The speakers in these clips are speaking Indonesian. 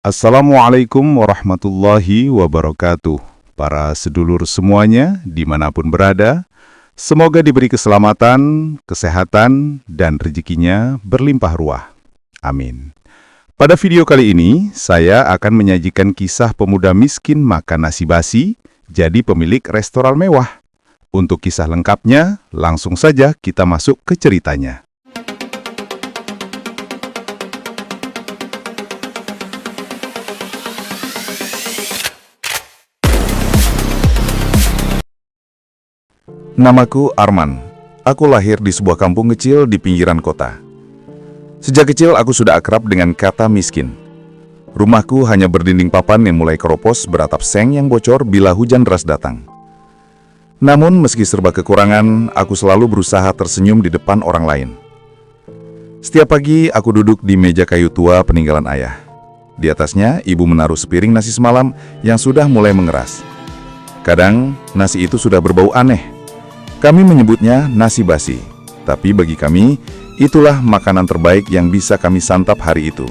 Assalamualaikum warahmatullahi wabarakatuh. Para sedulur semuanya, dimanapun berada, semoga diberi keselamatan, kesehatan, dan rezekinya berlimpah ruah. Amin. Pada video kali ini, saya akan menyajikan kisah pemuda miskin makan nasi basi, jadi pemilik restoran mewah. Untuk kisah lengkapnya, langsung saja kita masuk ke ceritanya. Namaku Arman. Aku lahir di sebuah kampung kecil di pinggiran kota. Sejak kecil aku sudah akrab dengan kata miskin. Rumahku hanya berdinding papan yang mulai keropos beratap seng yang bocor bila hujan deras datang. Namun meski serba kekurangan, aku selalu berusaha tersenyum di depan orang lain. Setiap pagi aku duduk di meja kayu tua peninggalan ayah. Di atasnya ibu menaruh sepiring nasi semalam yang sudah mulai mengeras. Kadang nasi itu sudah berbau aneh. Kami menyebutnya nasi basi, tapi bagi kami, itulah makanan terbaik yang bisa kami santap hari itu.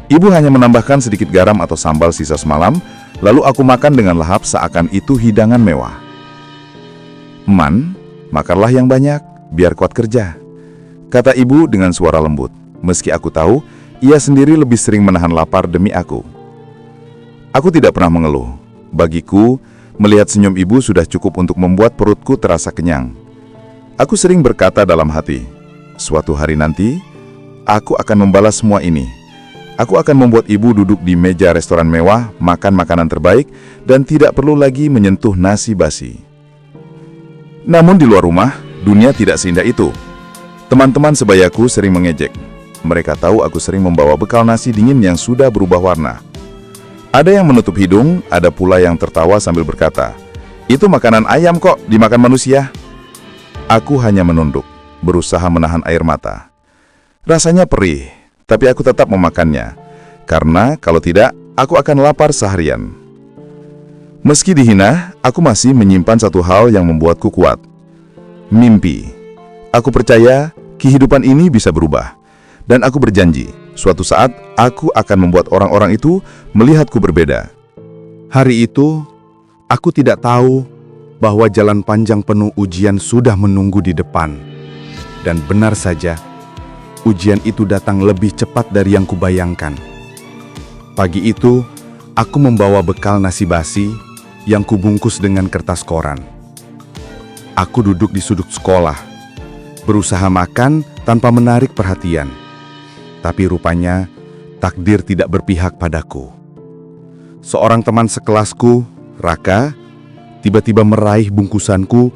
Ibu hanya menambahkan sedikit garam atau sambal sisa semalam, lalu aku makan dengan lahap seakan itu hidangan mewah. "Man, makanlah yang banyak, biar kuat kerja," kata ibu dengan suara lembut, meski aku tahu, ia sendiri lebih sering menahan lapar demi aku. Aku tidak pernah mengeluh. Bagiku, melihat senyum ibu sudah cukup untuk membuat perutku terasa kenyang. Aku sering berkata dalam hati, suatu hari nanti, aku akan membalas semua ini. Aku akan membuat ibu duduk di meja restoran mewah, makan makanan terbaik, dan tidak perlu lagi menyentuh nasi basi. Namun di luar rumah, dunia tidak seindah itu. Teman-teman sebayaku sering mengejek. Mereka tahu aku sering membawa bekal nasi dingin yang sudah berubah warna. Ada yang menutup hidung, ada pula yang tertawa sambil berkata, "Itu makanan ayam kok, dimakan manusia." Aku hanya menunduk, berusaha menahan air mata. Rasanya perih, tapi aku tetap memakannya. Karena kalau tidak, aku akan lapar seharian. Meski dihina, aku masih menyimpan satu hal yang membuatku kuat. Mimpi. Aku percaya kehidupan ini bisa berubah. Dan aku berjanji, suatu saat aku akan membuat orang-orang itu melihatku berbeda. Hari itu, aku tidak tahu bahwa jalan panjang penuh ujian sudah menunggu di depan. Dan benar saja, ujian itu datang lebih cepat dari yang kubayangkan. Pagi itu, aku membawa bekal nasi basi yang kubungkus dengan kertas koran. Aku duduk di sudut sekolah, berusaha makan tanpa menarik perhatian. Tapi rupanya, takdir tidak berpihak padaku. Seorang teman sekelasku, Raka, tiba-tiba meraih bungkusanku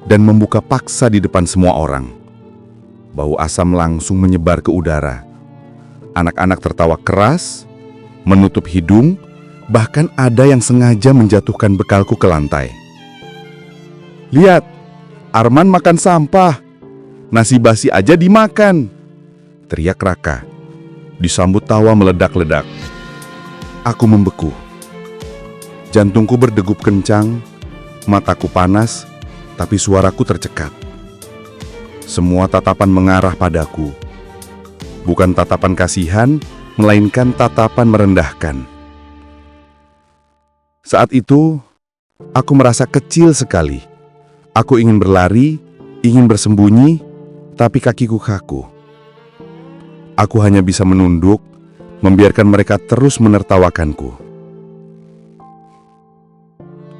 dan membuka paksa di depan semua orang. Bau asam langsung menyebar ke udara. Anak-anak tertawa keras, menutup hidung, bahkan ada yang sengaja menjatuhkan bekalku ke lantai. "Lihat, Arman makan sampah. Nasi basi aja dimakan," teriak Raka. Disambut tawa meledak-ledak. Aku membeku. Jantungku berdegup kencang, mataku panas, tapi suaraku tercekat. Semua tatapan mengarah padaku. Bukan tatapan kasihan, melainkan tatapan merendahkan. Saat itu, aku merasa kecil sekali. Aku ingin berlari, ingin bersembunyi, tapi kakiku kaku. Aku hanya bisa menunduk, membiarkan mereka terus menertawakanku.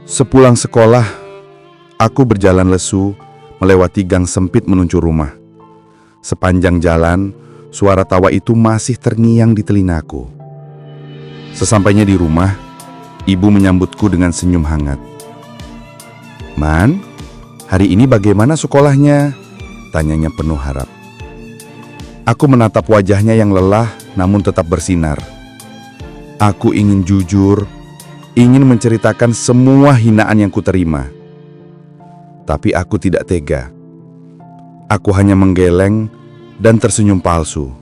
Sepulang sekolah, aku berjalan lesu, melewati gang sempit menuju rumah. Sepanjang jalan, suara tawa itu masih terngiang di telingaku. Sesampainya di rumah, ibu menyambutku dengan senyum hangat. "Man, hari ini bagaimana sekolahnya?" tanyanya penuh harap. Aku menatap wajahnya yang lelah namun tetap bersinar. Aku ingin jujur, ingin menceritakan semua hinaan yang kuterima. Tapi aku tidak tega. Aku hanya menggeleng dan tersenyum palsu.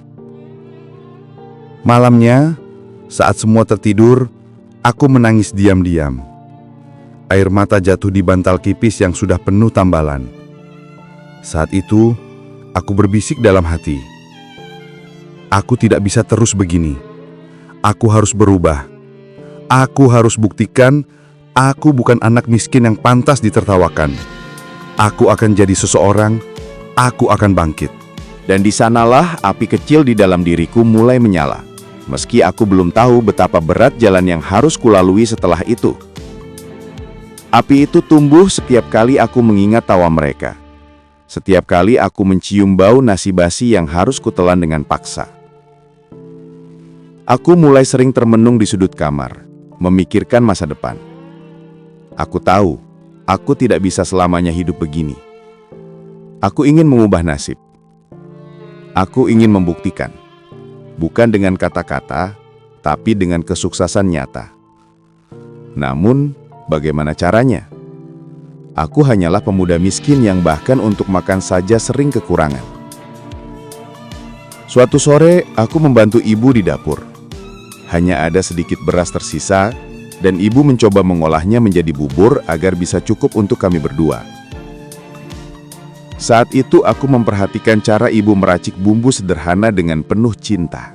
Malamnya, saat semua tertidur, aku menangis diam-diam. Air mata jatuh di bantal kipis yang sudah penuh tambalan. Saat itu, aku berbisik dalam hati, "Aku tidak bisa terus begini. Aku harus berubah. Aku harus buktikan aku bukan anak miskin yang pantas ditertawakan. Aku akan jadi seseorang, aku akan bangkit. Dan di sanalah api kecil di dalam diriku mulai menyala. Meski aku belum tahu betapa berat jalan yang harus kulalui setelah itu. Api itu tumbuh setiap kali aku mengingat tawa mereka. Setiap kali aku mencium bau nasi basi yang harus kutelan dengan paksa. Aku mulai sering termenung di sudut kamar, memikirkan masa depan. Aku tahu, aku tidak bisa selamanya hidup begini. Aku ingin mengubah nasib. Aku ingin membuktikan. Bukan dengan kata-kata, tapi dengan kesuksesan nyata. Namun, bagaimana caranya? Aku hanyalah pemuda miskin yang bahkan untuk makan saja sering kekurangan. Suatu sore, aku membantu ibu di dapur. Hanya ada sedikit beras tersisa, dan ibu mencoba mengolahnya menjadi bubur agar bisa cukup untuk kami berdua. Saat itu aku memperhatikan cara ibu meracik bumbu sederhana dengan penuh cinta.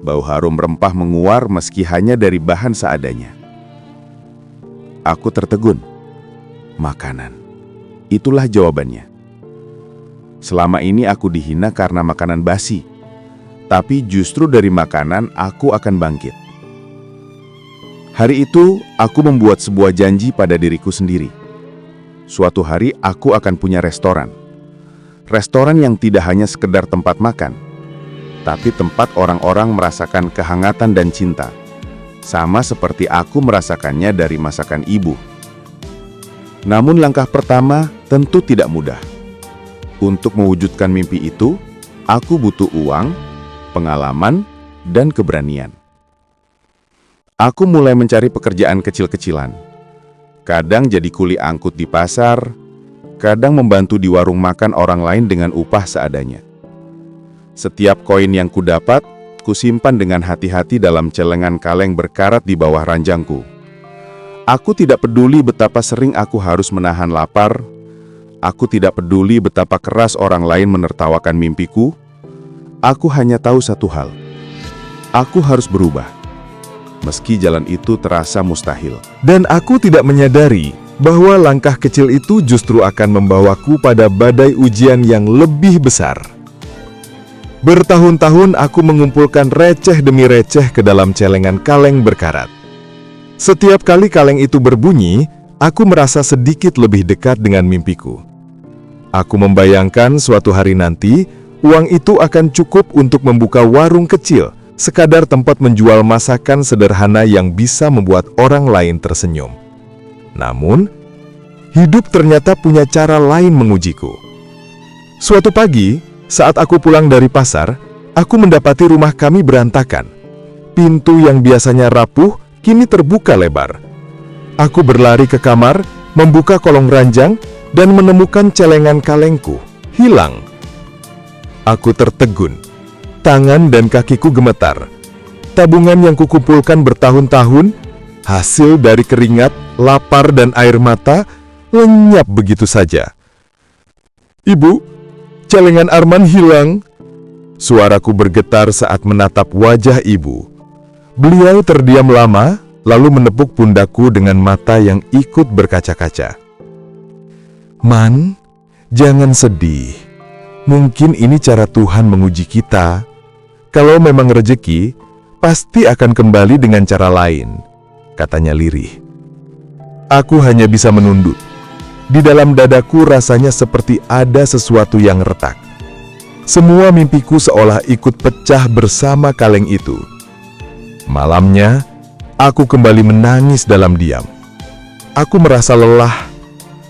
Bau harum rempah menguar meski hanya dari bahan seadanya. Aku tertegun. Makanan. Itulah jawabannya. Selama ini aku dihina karena makanan basi. Tapi justru dari makanan aku akan bangkit. Hari itu aku membuat sebuah janji pada diriku sendiri. Suatu hari aku akan punya restoran. Restoran yang tidak hanya sekedar tempat makan, tapi tempat orang-orang merasakan kehangatan dan cinta. Sama seperti aku merasakannya dari masakan ibu. Namun langkah pertama tentu tidak mudah. Untuk mewujudkan mimpi itu, aku butuh uang, pengalaman, dan keberanian. Aku mulai mencari pekerjaan kecil-kecilan. Kadang jadi kuli angkut di pasar, kadang membantu di warung makan orang lain dengan upah seadanya. Setiap koin yang kudapat, kusimpan dengan hati-hati dalam celengan kaleng berkarat di bawah ranjangku. Aku tidak peduli betapa sering aku harus menahan lapar. Aku tidak peduli betapa keras orang lain menertawakan mimpiku. Aku hanya tahu satu hal. Aku harus berubah. Meski jalan itu terasa mustahil. Dan aku tidak menyadari bahwa langkah kecil itu justru akan membawaku pada badai ujian yang lebih besar. Bertahun-tahun aku mengumpulkan receh demi receh ke dalam celengan kaleng berkarat. Setiap kali kaleng itu berbunyi, aku merasa sedikit lebih dekat dengan mimpiku. Aku membayangkan suatu hari nanti, uang itu akan cukup untuk membuka warung kecil, sekadar tempat menjual masakan sederhana yang bisa membuat orang lain tersenyum. Namun, hidup ternyata punya cara lain mengujiku. Suatu pagi, saat aku pulang dari pasar, aku mendapati rumah kami berantakan. Pintu yang biasanya rapuh, kini terbuka lebar. Aku berlari ke kamar, membuka kolong ranjang, dan menemukan celengan kalengku hilang. Aku tertegun. Tangan dan kakiku gemetar. Tabungan yang kukumpulkan bertahun-tahun, hasil dari keringat, lapar, dan air mata, lenyap begitu saja. "Ibu, celengan Arman hilang." Suaraku bergetar saat menatap wajah ibu. Beliau terdiam lama, lalu menepuk pundakku dengan mata yang ikut berkaca-kaca. "Man, jangan sedih. Mungkin ini cara Tuhan menguji kita. Kalau memang rezeki, pasti akan kembali dengan cara lain," katanya lirih. Aku hanya bisa menunduk. Di dalam dadaku rasanya seperti ada sesuatu yang retak. Semua mimpiku seolah ikut pecah bersama kaleng itu. Malamnya, aku kembali menangis dalam diam. Aku merasa lelah.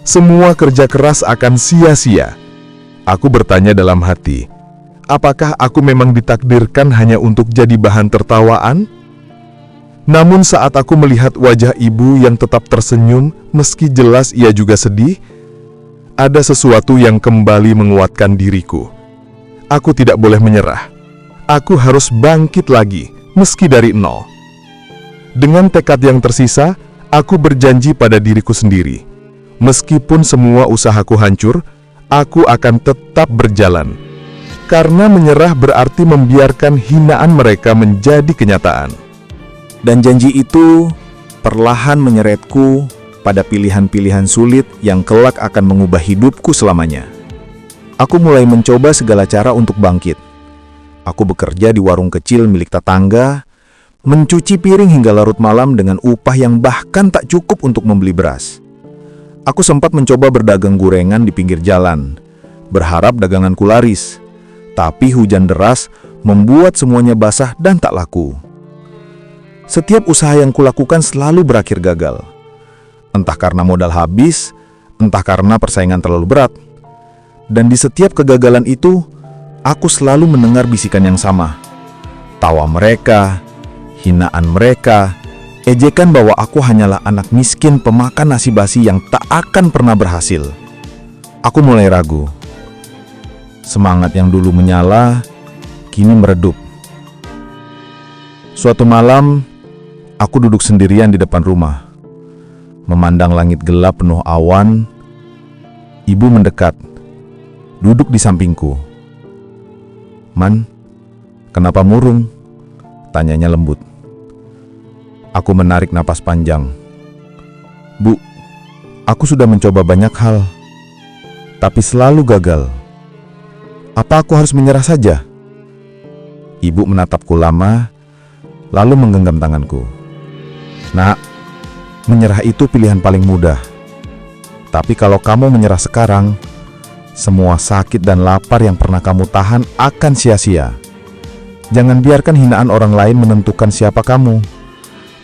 Semua kerja keras akan sia-sia. Aku bertanya dalam hati, apakah aku memang ditakdirkan hanya untuk jadi bahan tertawaan? Namun saat aku melihat wajah ibu yang tetap tersenyum, meski jelas ia juga sedih, ada sesuatu yang kembali menguatkan diriku. Aku tidak boleh menyerah. Aku harus bangkit lagi, meski dari nol. Dengan tekad yang tersisa, aku berjanji pada diriku sendiri. Meskipun semua usahaku hancur, aku akan tetap berjalan. Karena menyerah berarti membiarkan hinaan mereka menjadi kenyataan. Dan janji itu perlahan menyeretku pada pilihan-pilihan sulit yang kelak akan mengubah hidupku selamanya. Aku mulai mencoba segala cara untuk bangkit. Aku bekerja di warung kecil milik tetangga, mencuci piring hingga larut malam dengan upah yang bahkan tak cukup untuk membeli beras. Aku sempat mencoba berdagang gorengan di pinggir jalan, berharap daganganku laris. Tapi hujan deras membuat semuanya basah dan tak laku. Setiap usaha yang kulakukan selalu berakhir gagal. Entah karena modal habis, entah karena persaingan terlalu berat. Dan di setiap kegagalan itu, aku selalu mendengar bisikan yang sama. Tawa mereka, hinaan mereka, ejekan bahwa aku hanyalah anak miskin pemakan nasi basi yang tak akan pernah berhasil. Aku mulai ragu. Semangat yang dulu menyala, kini meredup. Suatu malam, aku duduk sendirian di depan rumah, memandang langit gelap penuh awan. Ibu mendekat, duduk di sampingku. "Man, kenapa murung?" tanyanya lembut. Aku menarik napas panjang. "Bu, aku sudah mencoba banyak hal, tapi selalu gagal. Apa aku harus menyerah saja?" Ibu menatapku lama, lalu menggenggam tanganku. "Nak, menyerah itu pilihan paling mudah. Tapi kalau kamu menyerah sekarang, semua sakit dan lapar yang pernah kamu tahan akan sia-sia. Jangan biarkan hinaan orang lain menentukan siapa kamu.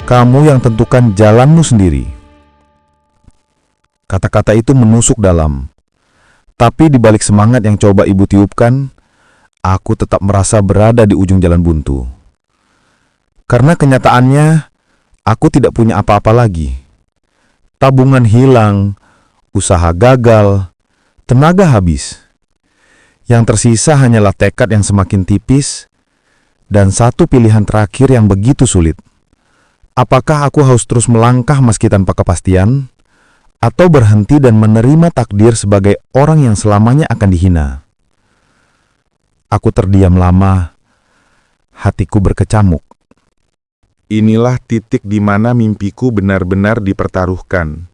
Kamu yang tentukan jalanmu sendiri." Kata-kata itu menusuk dalam. Tapi di balik semangat yang coba ibu tiupkan, aku tetap merasa berada di ujung jalan buntu. Karena kenyataannya, aku tidak punya apa-apa lagi. Tabungan hilang, usaha gagal, tenaga habis. Yang tersisa hanyalah tekad yang semakin tipis, dan satu pilihan terakhir yang begitu sulit. Apakah aku harus terus melangkah meski tanpa kepastian, atau berhenti dan menerima takdir sebagai orang yang selamanya akan dihina? Aku terdiam lama, hatiku berkecamuk. Inilah titik di mana mimpiku benar-benar dipertaruhkan.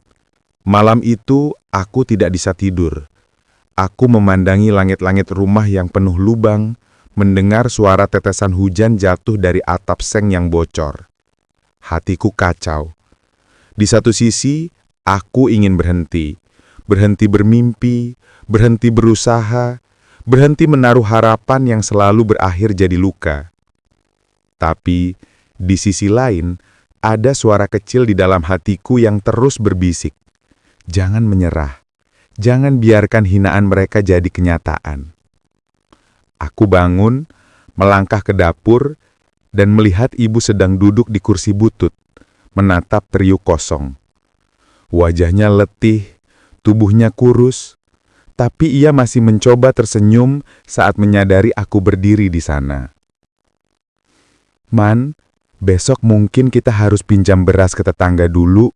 Malam itu aku tidak bisa tidur. Aku memandangi langit-langit rumah yang penuh lubang, mendengar suara tetesan hujan jatuh dari atap seng yang bocor. Hatiku kacau. Di satu sisi, aku ingin berhenti bermimpi, berhenti berusaha, berhenti menaruh harapan yang selalu berakhir jadi luka. Tapi, di sisi lain, ada suara kecil di dalam hatiku yang terus berbisik. Jangan menyerah, jangan biarkan hinaan mereka jadi kenyataan. Aku bangun, melangkah ke dapur, dan melihat ibu sedang duduk di kursi butut, menatap periuk kosong. Wajahnya letih, tubuhnya kurus, tapi ia masih mencoba tersenyum saat menyadari aku berdiri di sana. "Man, besok mungkin kita harus pinjam beras ke tetangga dulu,"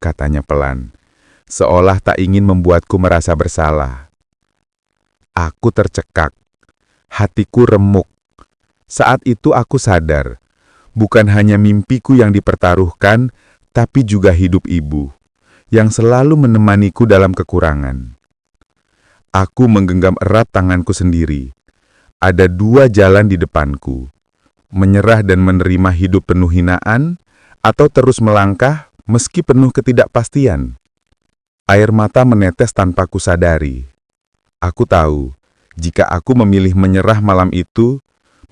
katanya pelan, seolah tak ingin membuatku merasa bersalah. Aku tercekak, hatiku remuk. Saat itu aku sadar, bukan hanya mimpiku yang dipertaruhkan, tapi juga hidup ibu, yang selalu menemaniku dalam kekurangan. Aku menggenggam erat tanganku sendiri. Ada dua jalan di depanku. Menyerah dan menerima hidup penuh hinaan, atau terus melangkah meski penuh ketidakpastian. Air mata menetes tanpa kusadari. Aku tahu, jika aku memilih menyerah malam itu,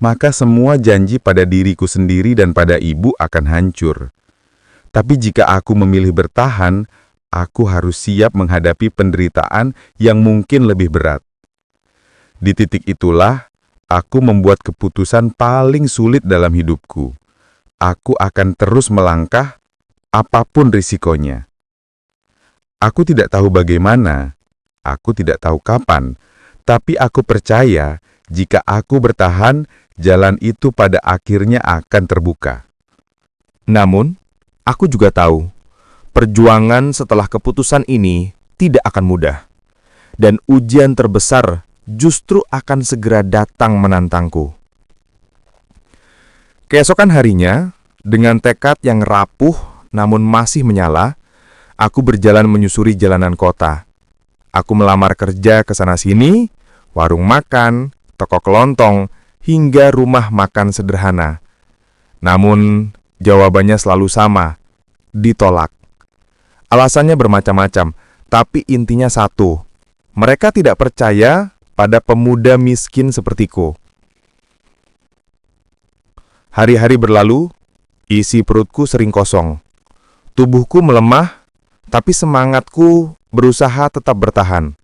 maka semua janji pada diriku sendiri dan pada ibu akan hancur. Tapi jika aku memilih bertahan, aku harus siap menghadapi penderitaan yang mungkin lebih berat. Di titik itulah, aku membuat keputusan paling sulit dalam hidupku. Aku akan terus melangkah, apapun risikonya. Aku tidak tahu bagaimana, aku tidak tahu kapan, tapi aku percaya jika aku bertahan, jalan itu pada akhirnya akan terbuka. Namun, aku juga tahu, perjuangan setelah keputusan ini tidak akan mudah. Dan ujian terbesar justru akan segera datang menantangku. Keesokan harinya, dengan tekad yang rapuh namun masih menyala, aku berjalan menyusuri jalanan kota. Aku melamar kerja ke sana-sini, warung makan, toko kelontong, hingga rumah makan sederhana. Namun, jawabannya selalu sama, ditolak. Alasannya bermacam-macam, tapi intinya satu, mereka tidak percaya pada pemuda miskin sepertiku. Hari-hari berlalu, isi perutku sering kosong. Tubuhku melemah, tapi semangatku berusaha tetap bertahan.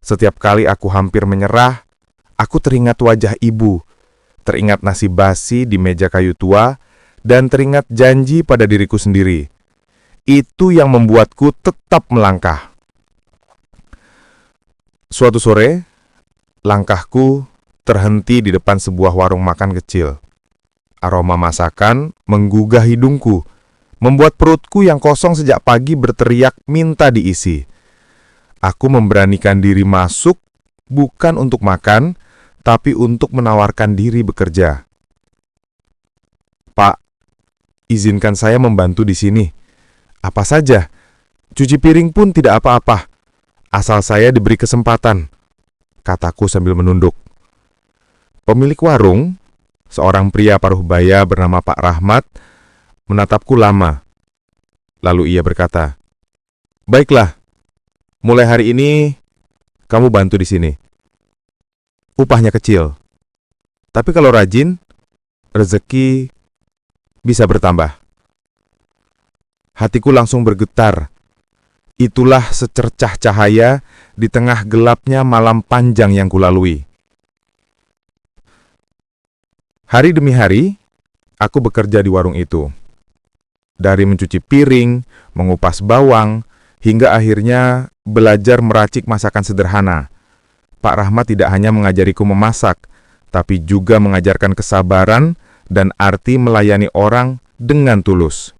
Setiap kali aku hampir menyerah, aku teringat wajah ibu, teringat nasi basi di meja kayu tua, dan teringat janji pada diriku sendiri. Itu yang membuatku tetap melangkah. Suatu sore, langkahku terhenti di depan sebuah warung makan kecil. Aroma masakan menggugah hidungku, membuat perutku yang kosong sejak pagi berteriak minta diisi. Aku memberanikan diri masuk, bukan untuk makan, tapi untuk menawarkan diri bekerja. "Pak, izinkan saya membantu di sini. Apa saja, cuci piring pun tidak apa-apa, asal saya diberi kesempatan," kataku sambil menunduk. Pemilik warung, seorang pria paruh baya bernama Pak Rahmat, menatapku lama. Lalu ia berkata, "Baiklah, mulai hari ini kamu bantu di sini. Upahnya kecil, tapi kalau rajin, rezeki bisa bertambah." Hatiku langsung bergetar. Itulah secercah cahaya di tengah gelapnya malam panjang yang kulalui. Hari demi hari, aku bekerja di warung itu. Dari mencuci piring, mengupas bawang, hingga akhirnya belajar meracik masakan sederhana. Pak Rahmat tidak hanya mengajariku memasak, tapi juga mengajarkan kesabaran dan arti melayani orang dengan tulus.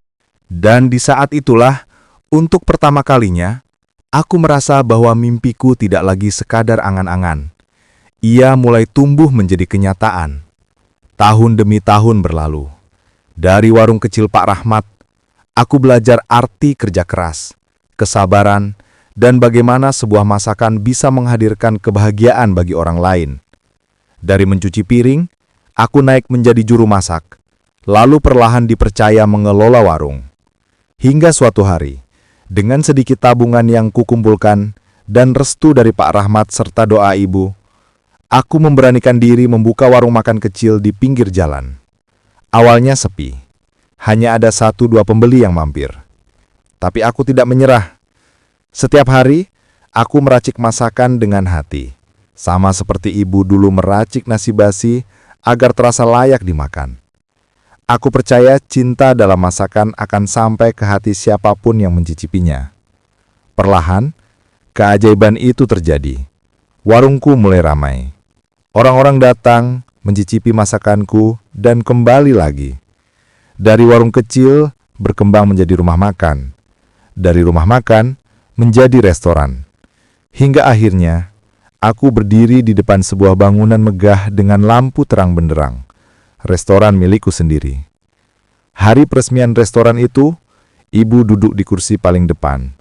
Dan di saat itulah, untuk pertama kalinya, aku merasa bahwa mimpiku tidak lagi sekadar angan-angan. Ia mulai tumbuh menjadi kenyataan. Tahun demi tahun berlalu. Dari warung kecil Pak Rahmat, aku belajar arti kerja keras, kesabaran, dan bagaimana sebuah masakan bisa menghadirkan kebahagiaan bagi orang lain. Dari mencuci piring, aku naik menjadi juru masak, lalu perlahan dipercaya mengelola warung. Hingga suatu hari, dengan sedikit tabungan yang kukumpulkan dan restu dari Pak Rahmat serta doa ibu, aku memberanikan diri membuka warung makan kecil di pinggir jalan. Awalnya sepi, hanya ada 1-2 pembeli yang mampir. Tapi aku tidak menyerah. Setiap hari, aku meracik masakan dengan hati, sama seperti ibu dulu meracik nasi basi agar terasa layak dimakan. Aku percaya cinta dalam masakan akan sampai ke hati siapapun yang mencicipinya. Perlahan, keajaiban itu terjadi. Warungku mulai ramai. Orang-orang datang, mencicipi masakanku, dan kembali lagi. Dari warung kecil, berkembang menjadi rumah makan. Dari rumah makan, menjadi restoran. Hingga akhirnya, aku berdiri di depan sebuah bangunan megah dengan lampu terang benderang. Restoran milikku sendiri. Hari peresmian restoran itu, ibu duduk di kursi paling depan,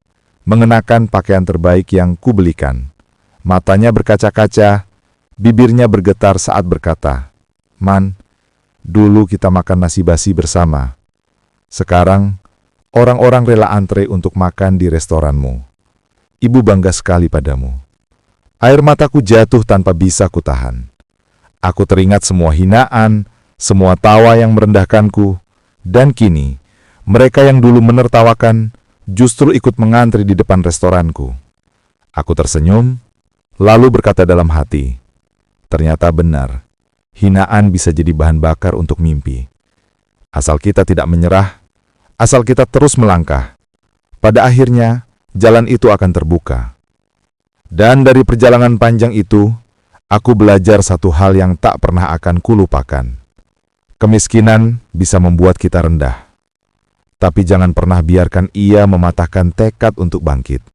mengenakan pakaian terbaik yang kubelikan. Matanya berkaca-kaca, bibirnya bergetar saat berkata, "Man, dulu kita makan nasi basi bersama. Sekarang, orang-orang rela antre untuk makan di restoranmu. Ibu bangga sekali padamu." Air mataku jatuh tanpa bisa kutahan. Aku teringat semua hinaan, semua tawa yang merendahkanku, dan kini mereka yang dulu menertawakan justru ikut mengantri di depan restoranku. Aku tersenyum, lalu berkata dalam hati, ternyata benar, hinaan bisa jadi bahan bakar untuk mimpi. Asal kita tidak menyerah, asal kita terus melangkah, pada akhirnya jalan itu akan terbuka. Dan dari perjalanan panjang itu, aku belajar satu hal yang tak pernah akan kulupakan. Kemiskinan bisa membuat kita rendah, tapi jangan pernah biarkan ia mematahkan tekad untuk bangkit.